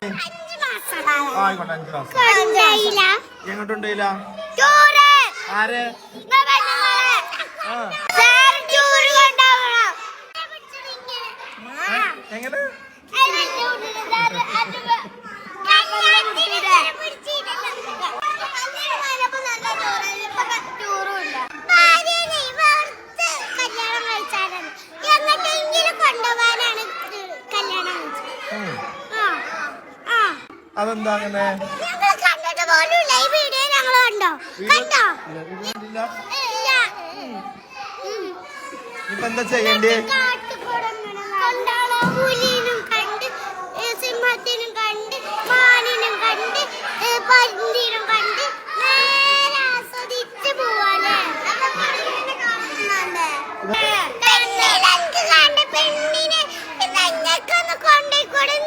ആയിക്കോട്ടെ 5 മാസം. എങ്ങോട്ടുണ്ടായില്ല? ആര്? എങ്ങനെ? അതെന്താ അങ്ങനെ? ഇപ്പൊ എന്താ ചെയ്യണ്ടേ? സിംഹത്തിനും കണ്ട് മാനിനും കണ്ട് പരുന്തിനും കണ്ട് നേരെ ആസ്വദിച്ച് പോവാല്ലേ. പെണ്ണിനെ കൊണ്ടേ കൊടു